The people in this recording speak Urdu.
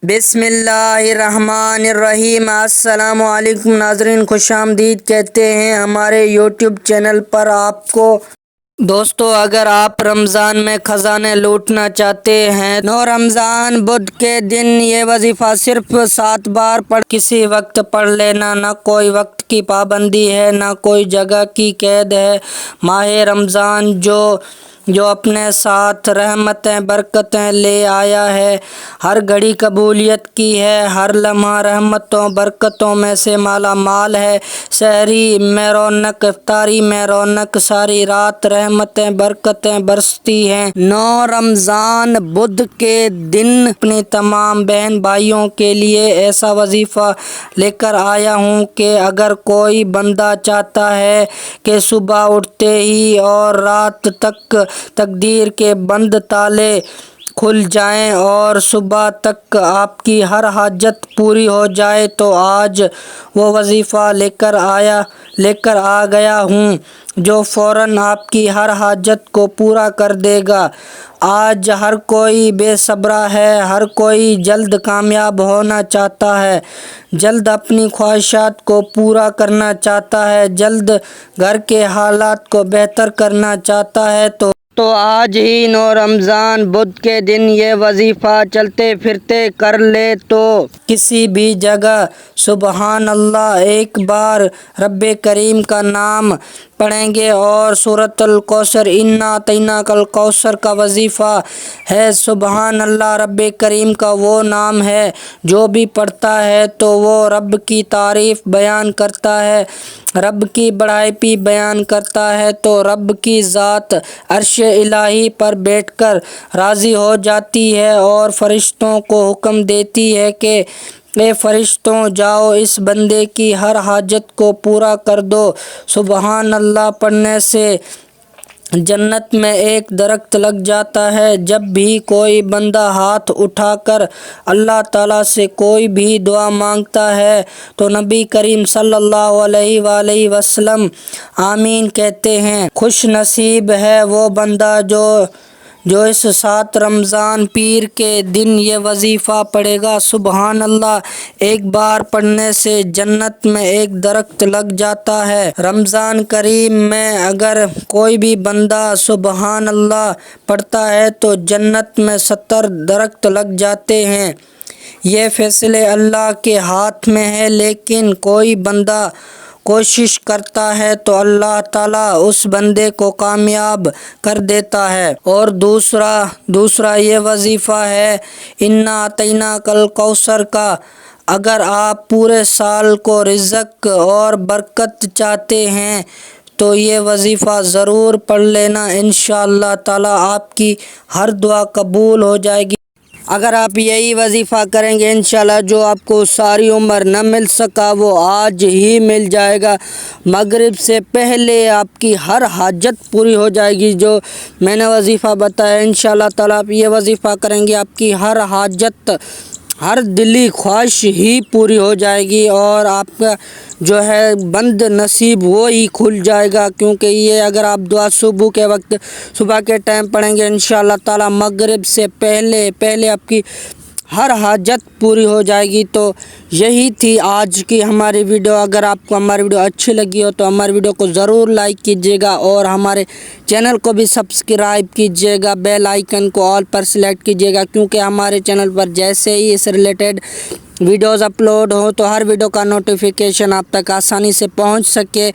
بسم اللہ الرحمن الرحیم۔ السلام علیکم ناظرین، خوش آمدید کہتے ہیں ہمارے یوٹیوب چینل پر آپ کو۔ دوستو، اگر آپ رمضان میں خزانے لوٹنا چاہتے ہیں، 9 رمضان بدھ کے دن یہ وظیفہ صرف 7 بار کسی وقت پڑھ لینا۔ نہ کوئی وقت کی پابندی ہے، نہ کوئی جگہ کی قید ہے۔ ماہ رمضان جو اپنے ساتھ رحمتیں برکتیں لے آیا ہے، ہر گھڑی قبولیت کی ہے، ہر لمحہ رحمتوں برکتوں میں سے مالا مال ہے۔ سحری میں رونق، افطاری میں رونق، ساری رات رحمتیں برکتیں برستی ہیں۔ 9 رمضان بدھ کے دن اپنے تمام بہن بھائیوں کے لیے ایسا وظیفہ لے کر آیا ہوں کہ اگر کوئی بندہ چاہتا ہے کہ صبح اٹھتے ہی اور رات تک تقدیر کے بند تالے کھل جائیں اور صبح تک آپ کی ہر حاجت پوری ہو جائے، تو آج وہ وظیفہ لے کر آ گیا ہوں جو فوراً آپ کی ہر حاجت کو پورا کر دے گا۔ آج ہر کوئی بے صبر ہے، ہر کوئی جلد کامیاب ہونا چاہتا ہے، جلد اپنی خواہشات کو پورا کرنا چاہتا ہے، جلد گھر کے حالات کو بہتر کرنا چاہتا ہے۔ تو آج ہی 9 رمضان بدھ کے دن یہ وظیفہ چلتے پھرتے کر لے تو کسی بھی جگہ سبحان اللہ ایک بار رب کریم کا نام پڑھیں گے اور سورۃ الکوثر انا اعطیناک الکوثر کا وظیفہ ہے۔ سبحان اللہ رب کریم کا وہ نام ہے جو بھی پڑھتا ہے تو وہ رب کی تعریف بیان کرتا ہے، رب کی بڑائی بیان کرتا ہے، تو رب کی ذات عرش الہی پر بیٹھ کر راضی ہو جاتی ہے اور فرشتوں کو حکم دیتی ہے کہ اے فرشتوں، جاؤ اس بندے کی ہر حاجت کو پورا کر دو۔ سبحان اللہ پڑھنے سے جنت میں ایک درخت لگ جاتا ہے۔ جب بھی کوئی بندہ ہاتھ اٹھا کر اللہ تعالیٰ سے کوئی بھی دعا مانگتا ہے تو نبی کریم صلی اللہ علیہ وآلہ وسلم آمین کہتے ہیں۔ خوش نصیب ہے وہ بندہ جو اس 7 رمضان پیر کے دن یہ وظیفہ پڑھے گا۔ سبحان اللہ ایک بار پڑھنے سے جنت میں ایک درخت لگ جاتا ہے۔ رمضان کریم میں اگر کوئی بھی بندہ سبحان اللہ پڑھتا ہے تو جنت میں 70 درخت لگ جاتے ہیں۔ یہ فیصلے اللہ کے ہاتھ میں ہے، لیکن کوئی بندہ کوشش کرتا ہے تو اللہ تعالیٰ اس بندے کو کامیاب کر دیتا ہے۔ اور دوسرا یہ وظیفہ ہے انا اعطیناک الکوثر کا۔ اگر آپ پورے سال کو رزق اور برکت چاہتے ہیں تو یہ وظیفہ ضرور پڑھ لینا، انشاءاللہ تعالیٰ آپ کی ہر دعا قبول ہو جائے گی۔ اگر آپ یہی وظیفہ کریں گے انشاءاللہ جو آپ کو ساری عمر نہ مل سکا وہ آج ہی مل جائے گا۔ مغرب سے پہلے آپ کی ہر حاجت پوری ہو جائے گی۔ جو میں نے وظیفہ بتایا انشاءاللہ تعالیٰ آپ یہ وظیفہ کریں گے، آپ کی ہر حاجت، ہر دلی خواہش ہی پوری ہو جائے گی اور آپ کا جو ہے بند نصیب وہی کھل جائے گا، کیونکہ یہ اگر آپ دعا صبح کے ٹائم پڑھیں گے انشاءاللہ تعالیٰ مغرب سے پہلے آپ کی ہر حاجت پوری ہو جائے گی۔ تو یہی تھی آج کی ہماری ویڈیو۔ اگر آپ کو ہماری ویڈیو اچھی لگی ہو تو ہماری ویڈیو کو ضرور لائک کیجیے گا اور ہمارے چینل کو بھی سبسکرائب کیجیے گا، بیل آئیکن کو آل پر سلیکٹ کیجیے گا، کیونکہ ہمارے چینل پر جیسے ہی اس ریلیٹڈ ویڈیوز اپلوڈ ہوں تو ہر ویڈیو کا نوٹیفیکیشن آپ تک آسانی سے پہنچ سکے۔